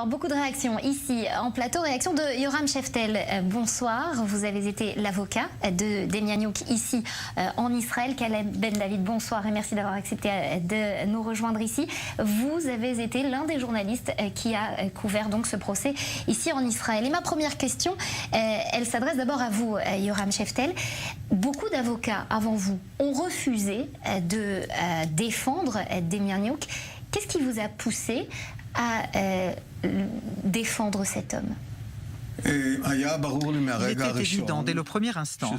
Alors, beaucoup de réactions ici en plateau. Réaction de Yoram Sheftel. Bonsoir, vous avez été l'avocat de Demjanjuk ici en Israël. Khaled Ben David, bonsoir et merci d'avoir accepté de nous rejoindre ici. Vous avez été l'un des journalistes qui a couvert donc ce procès ici en Israël. Et ma première question, elle s'adresse d'abord à vous, Yoram Sheftel. Beaucoup d'avocats avant vous ont refusé de défendre Demjanjuk. Qu'est-ce qui vous a poussé à défendre cet homme? Il était évident dès le premier instant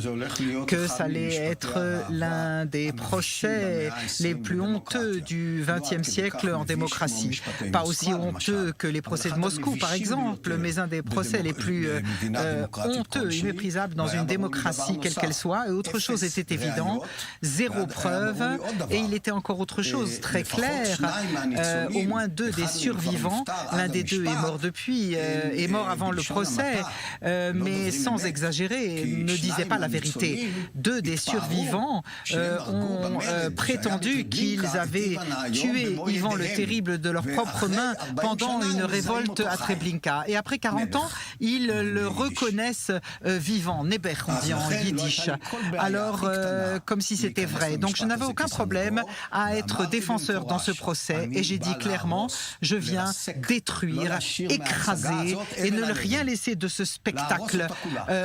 que ça allait être l'un des procès les plus honteux du XXe siècle en démocratie. Pas aussi honteux que les procès de Moscou, par exemple, mais un des procès les plus honteux et méprisables dans une démocratie quelle qu'elle soit. Et autre chose était évident, zéro preuve. Et il était encore autre chose très clair. Au moins deux des survivants, l'un des deux est mort depuis, est mort avant le procès. Mais sans exagérer, ne disaient pas la vérité. Deux des survivants ont prétendu qu'ils avaient tué Ivan le Terrible de leurs propres mains pendant une révolte à Treblinka. Et après 40 ans, ils le reconnaissent vivant. Neber, on dit en yiddish. Alors, comme si c'était vrai. Donc je n'avais aucun problème à être défenseur dans ce procès. Et j'ai dit clairement, je viens détruire, écraser et ne rien laisser de ce spectacle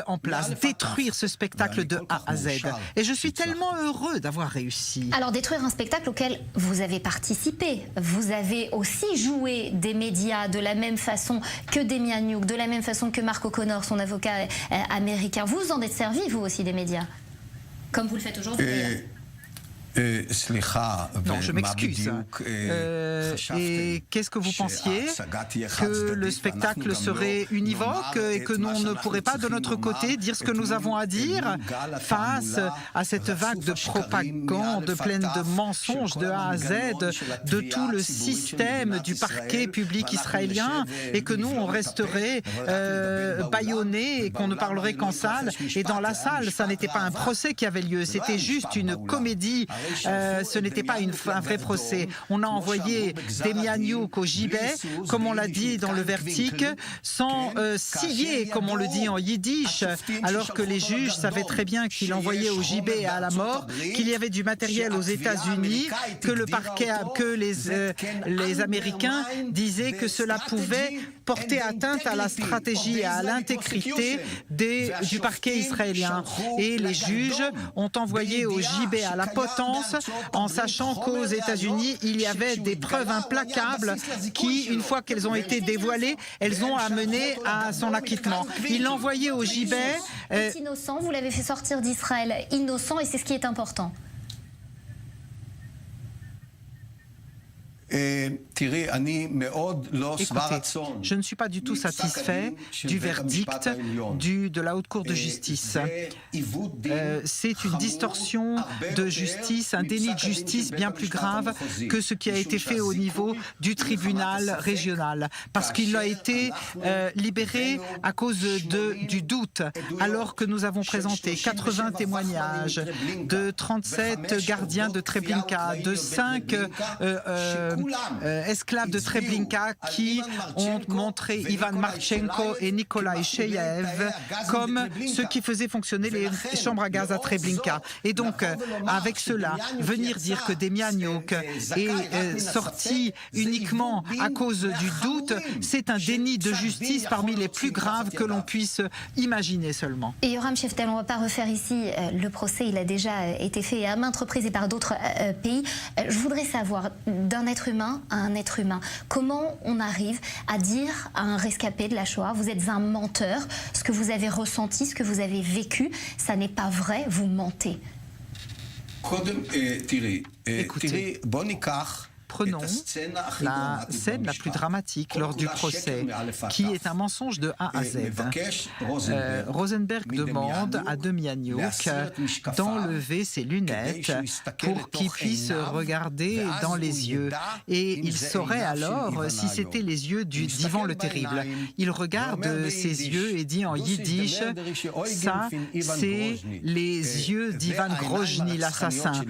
en place, détruire ce spectacle de A à Z. Et je suis tellement heureux d'avoir réussi. Alors détruire un spectacle auquel vous avez participé, vous avez aussi joué des médias de la même façon que Demjanjuk, de la même façon que Mark O'Connor, son avocat américain. Vous vous en êtes servi, vous aussi, des médias, comme vous le faites aujourd'hui. Non, je m'excuse. Et qu'est-ce que vous pensiez? Que le spectacle serait univoque et que nous ne pourrait pas de notre côté dire ce que nous avons à dire face à cette vague de propagande pleine de mensonges de A à Z de tout le système du parquet public israélien et que nous on resterait bâillonnés et qu'on ne parlerait qu'en salle. Et dans la salle, ça n'était pas un procès qui avait lieu, c'était juste une comédie. Ce n'était pas un vrai procès. On a envoyé Demjanjuk au gibet, comme on l'a dit dans le verdict, sans scier, comme on le dit en yiddish, alors que les juges savaient très bien qu'il envoyait au gibet et à la mort, qu'il y avait du matériel aux États-Unis, que le parquet, que les Américains disaient que cela pouvait porter atteinte à la stratégie et à l'intégrité du parquet israélien. Et les juges ont envoyé au gibet à la potence en sachant qu'aux États-Unis, il y avait des preuves implacables qui, une fois qu'elles ont été dévoilées, elles ont amené à son acquittement. Il l'a envoyé au gibet. Il est innocent, vous l'avez fait sortir d'Israël innocent et c'est ce qui est important. Écoutez, je ne suis pas du tout satisfait du verdict de la Haute Cour de justice. C'est une distorsion de justice, un déni de justice bien plus grave que ce qui a été fait au niveau du tribunal régional. Parce qu'il a été libéré à cause du doute, alors que nous avons présenté 80 témoignages de 37 gardiens de Treblinka, de 5 esclaves de Treblinka qui ont montré Ivan Marchenko et Nikolai Sheyaev comme ceux qui faisaient fonctionner les chambres à gaz à Treblinka. Et donc, avec cela, venir dire que Demjanjuk est sorti uniquement à cause du doute, c'est un déni de justice parmi les plus graves que l'on puisse imaginer seulement. Et Yoram Sheftel, on ne va pas refaire ici le procès, il a déjà été fait à maintes reprises et par d'autres pays. Je voudrais savoir, d'un être humain à un être humain, comment on arrive à dire à un rescapé de la Shoah, vous êtes un menteur, ce que vous avez ressenti, ce que vous avez vécu, ça n'est pas vrai, vous mentez. Écoutez, prenons la scène la plus dramatique lors du procès, qui est un mensonge de A à Z. Rosenberg demande à Demjanjuk d'enlever ses lunettes pour qu'il puisse regarder dans les yeux. Et il saurait alors si c'était les yeux d'Ivan le Terrible. Il regarde ses yeux et dit en yiddish, ça c'est les yeux d'Ivan Grozny, l'assassin.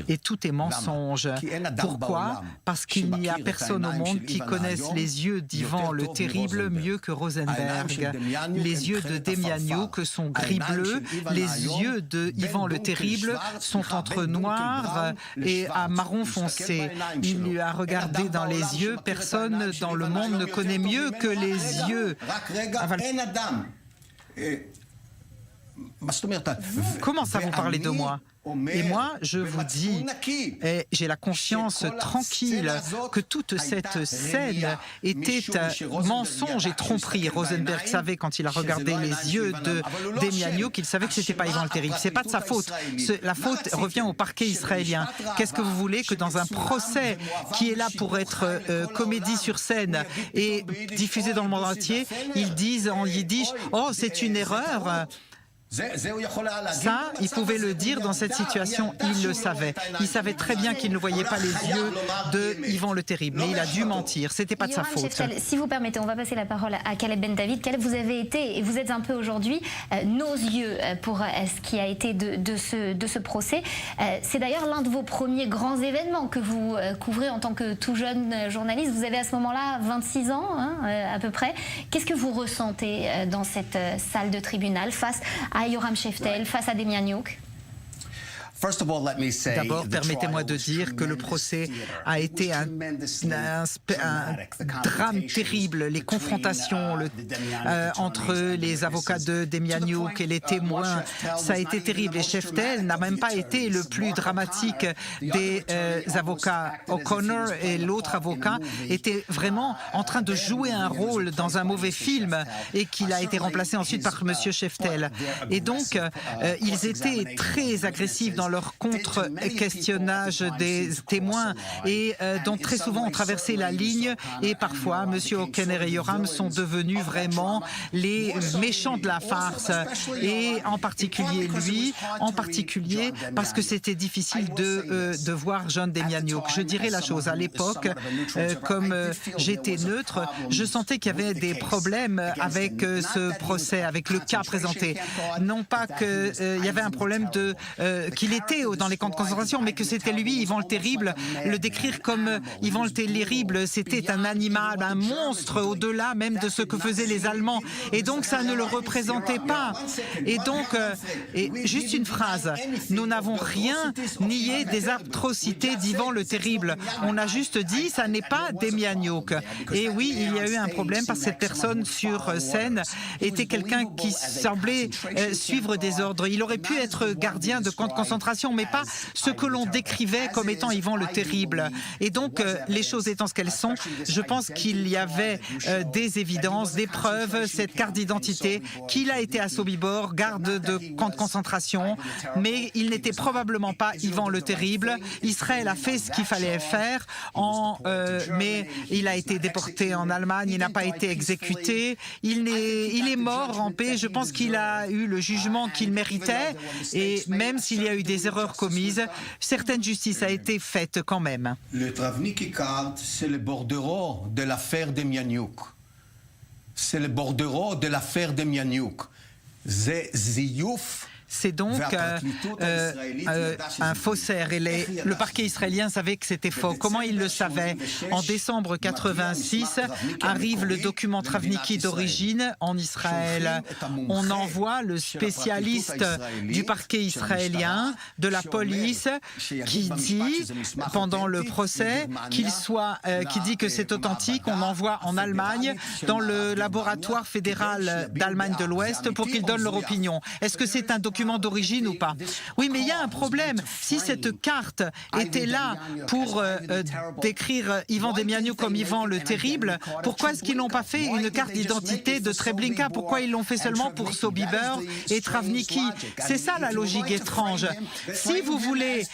Et tout est mensonge. Pourquoi? Parce qu'il n'y a personne au monde qui connaisse les yeux d'Ivan le Terrible mieux que Rosenberg. Les yeux de Demjanjuk sont gris-bleu, les yeux de Ivan le Terrible sont entre noir et à marron foncé. Il lui a regardé dans les yeux, personne dans le monde ne connaît mieux que les yeux. Comment ça vous parlez de moi? Et moi, je vous dis, j'ai la conscience tranquille que toute cette scène était mensonge et tromperie. Rosenberg savait, quand il a regardé les yeux de Demjanjuk, qu'il savait que ce n'était pas Ivan le Terrible. Ce n'est pas de sa faute. La faute revient au parquet israélien. Qu'est-ce que vous voulez que dans un procès qui est là pour être comédie sur scène et diffusé dans le monde entier, ils disent en yiddish « Oh, c'est une erreur ». Ça, il pouvait le dire dans cette situation, il le savait. Il savait très bien qu'il ne voyait pas les yeux de Ivan le Terrible, mais il a dû mentir, c'était pas de sa faute. Sheftel, si vous permettez, on va passer la parole à Caleb Ben David. Caleb, vous avez été, et vous êtes un peu aujourd'hui, nos yeux pour ce qui a été de ce procès. C'est d'ailleurs l'un de vos premiers grands événements que vous couvrez en tant que tout jeune journaliste. Vous avez à ce moment-là 26 ans, à peu près. Qu'est-ce que vous ressentez dans cette salle de tribunal face à Yoram Sheftel, face à Demjanjuk? D'abord, permettez-moi de dire que le procès a été un drame terrible. Les confrontations entre les avocats de Demjanjuk et les témoins, ça a été terrible. Et Sheftel n'a même pas été le plus dramatique des avocats. O'Connor et l'autre avocat étaient vraiment en train de jouer un rôle dans un mauvais film et qu'il a été remplacé ensuite par M. Sheftel. Et donc, ils étaient très agressifs dans leur contre-questionnage des témoins et donc très souvent ont traversé la ligne et parfois M. O'Connor et Yoram sont devenus vraiment les méchants de la farce et en particulier lui, parce que c'était difficile de voir John Demjanjuk. Je dirais la chose, à l'époque, comme j'étais neutre, je sentais qu'il y avait des problèmes avec ce procès, avec le cas présenté. Non pas qu'il y avait un problème qu'il était dans les camps de concentration, mais que c'était lui, Ivan le Terrible. Le décrire comme Ivan le Terrible, c'était un animal, un monstre, au-delà même de ce que faisaient les Allemands. Et donc, ça ne le représentait pas. Et donc, juste une phrase, nous n'avons rien nié des atrocités d'Ivan le Terrible. On a juste dit, ça n'est pas Demjanjuk. Et oui, il y a eu un problème parce que cette personne sur scène était quelqu'un qui semblait suivre des ordres. Il aurait pu être gardien de camp de concentration, mais pas ce que l'on décrivait comme étant Ivan le Terrible. Et donc, les choses étant ce qu'elles sont, je pense qu'il y avait des évidences, des preuves, cette carte d'identité, qu'il a été à Sobibor, garde de camp de concentration, mais il n'était probablement pas Ivan le Terrible. Israël a fait ce qu'il fallait faire, mais il a été déporté en Allemagne, il n'a pas été exécuté, il est mort en paix. Je pense qu'il a eu le jugement qu'il méritait, et même s'il y a eu des erreurs commises, certaine justice a été faite quand même. Le Travniki Card, c'est le bordereau de l'affaire Demjanjuk. C'est le bordereau de l'affaire Demjanjuk. C'est Ziouf. C'est donc un faussaire. Et le parquet israélien savait que c'était faux. Comment il le savait? En décembre 86, arrive le document Travniki d'origine en Israël. On envoie le spécialiste du parquet israélien, de la police, qui dit, pendant le procès, qui dit que c'est authentique. On envoie en Allemagne, dans le laboratoire fédéral d'Allemagne de l'Ouest, pour qu'ils donnent leur opinion. Est-ce que c'est un document d'origine ou pas? Oui, mais il y a un problème. Si cette carte était là pour décrire Ivan Demjanjuk comme Ivan le Terrible, pourquoi est-ce qu'ils n'ont pas fait une carte d'identité de Treblinka? Pourquoi ils l'ont fait seulement pour Sobibor et Travniki? C'est ça la logique étrange. Si vous voulez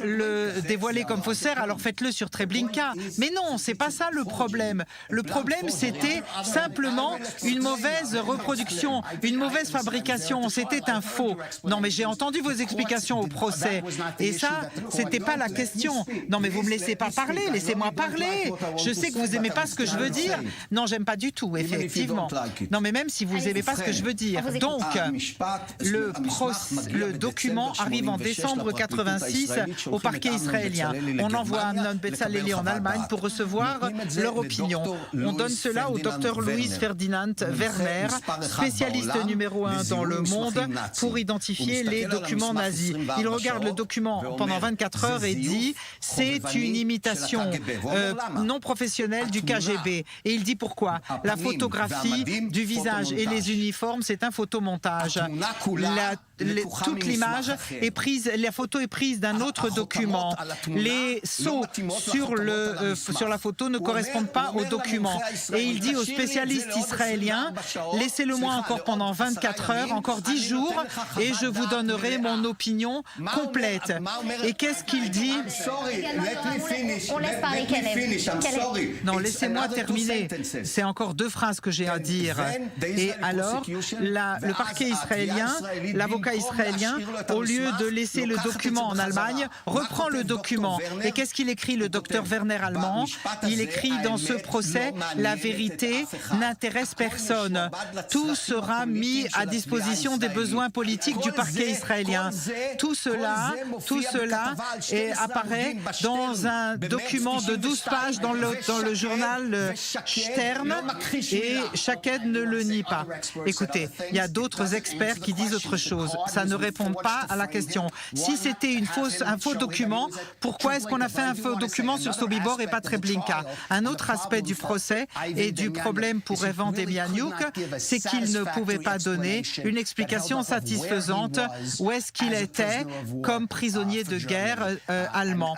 le dévoiler comme faussaire, alors faites-le sur Treblinka. Mais non, c'est pas ça le problème. Le problème, c'était simplement une mauvaise reproduction, une mauvaise fabrication. C'était un faux. Non, mais j'ai entendu vos explications au procès. Et ça, c'était pas la question. Non, mais vous me laissez pas parler. Laissez-moi parler. Je sais que vous aimez pas ce que je veux dire. Non, j'aime pas du tout, effectivement. Non, mais même si vous n'aimez pas ce que je veux dire. Donc, le document arrive en décembre 86 au parquet israélien. On envoie Amnon Betzaleli en Allemagne pour recevoir leur opinion. On donne cela au docteur Louis Ferdinand Werner, spécialiste numéro 1 dans le monde, pour identifier les documents nazis. Il regarde le document pendant 24 heures et dit « c'est une imitation non professionnelle du KGB ». Et il dit pourquoi. La photographie du visage et les uniformes, c'est un photomontage. Toute l'image est prise, la photo est prise d'un autre document. Les sceaux sur la photo ne correspondent pas au document. Et il dit aux spécialistes israéliens, laissez-le-moi encore pendant 24 heures, encore 10 jours, et je vous donnerai mon opinion complète. Et qu'est-ce qu'il dit? On laisse parler Caleb. Non, laissez-moi terminer. C'est encore 2 phrases que j'ai à dire. Et alors, le parquet israélien, l'avocat israélien, au lieu de laisser le document en Allemagne, reprend le document. Et qu'est-ce qu'il écrit, le docteur Werner allemand? Il écrit dans ce procès, la vérité n'intéresse personne. Tout sera mis à disposition des besoins politiques du parquet israélien. Tout cela apparaît dans un document de 12 pages dans le journal Stern, et Shaked ne le nie pas. Écoutez, il y a d'autres experts qui disent autre chose. Ça ne répond pas à la question. Si c'était un faux document, pourquoi est-ce qu'on a fait un faux document sur Sobibor et pas Treblinka? Un autre aspect du procès et du problème pour Evan Demjanjuk, c'est qu'il ne pouvait pas donner une explication satisfaisante où est-ce qu'il était comme prisonnier de guerre allemand.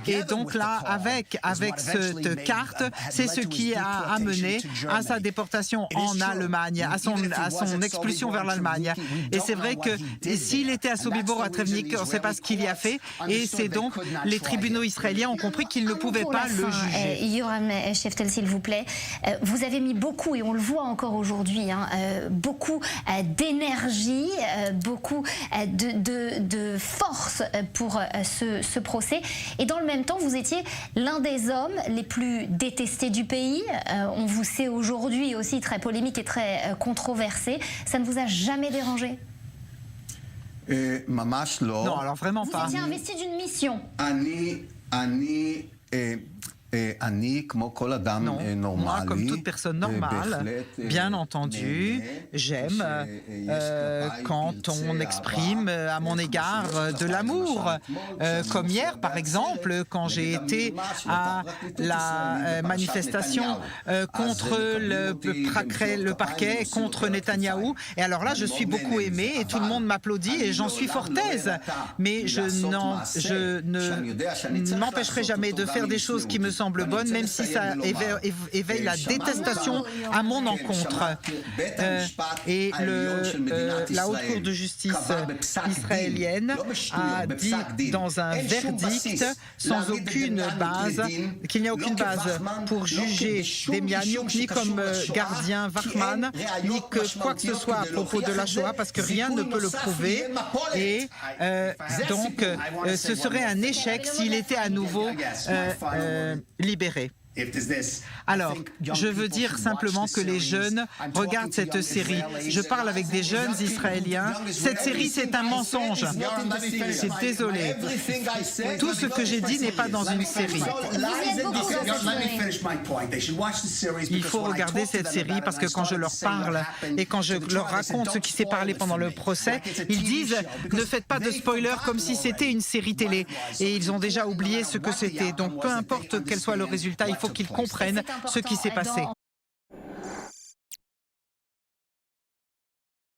Et donc là, avec cette carte, c'est ce qui a amené à sa déportation en Allemagne, à son expulsion vers l'Allemagne. Et c'est vrai que s'il était à Sobibor, à Trebnik, on ne sait pas ce qu'il y a fait. Et c'est donc les tribunaux israéliens ont compris qu'ils ne pouvaient pas le juger. Yoram Sheftel, s'il vous plaît, vous avez mis beaucoup, et on le voit encore aujourd'hui, beaucoup d'énergie, beaucoup de force pour ce procès. Et dans le même temps, vous étiez l'un des hommes les plus détestés du pays. On vous sait aujourd'hui aussi très polémique et très controversé. Ça ne vous a jamais dérangé? Non, alors vraiment pas. Vous étiez investi d'une mission. Non, moi, comme toute personne normale, bien entendu, j'aime quand on exprime à mon égard de l'amour. Comme hier, par exemple, quand j'ai été à la manifestation contre le parquet, contre Netanyahou. Et alors là, je suis beaucoup aimée et tout le monde m'applaudit et j'en suis fort aise. Mais je ne m'empêcherai jamais de faire des choses qui me semble bonne, même si ça éveille la détestation à mon encontre. Et la Haute Cour de justice israélienne a dit dans un verdict, sans aucune base, qu'il n'y a aucune base pour juger Demjanjuk ni comme gardien Wachman, ni que quoi que ce soit à propos de la Shoah, parce que rien ne peut le prouver. Et donc, ce serait un échec s'il était à nouveau libéré. Alors, je veux dire simplement que les jeunes regardent cette série. Je parle avec des jeunes Israéliens. Cette série, c'est un mensonge. C'est désolé. Tout ce que j'ai dit n'est pas dans une série. Il faut regarder cette série parce que quand je leur parle et quand je leur raconte ce qui s'est parlé pendant le procès, ils disent « ne faites pas de spoiler comme si c'était une série télé ». Et ils ont déjà oublié ce que c'était. Donc, peu importe quel soit le résultat, il faut qu'ils comprennent ce qui s'est passé.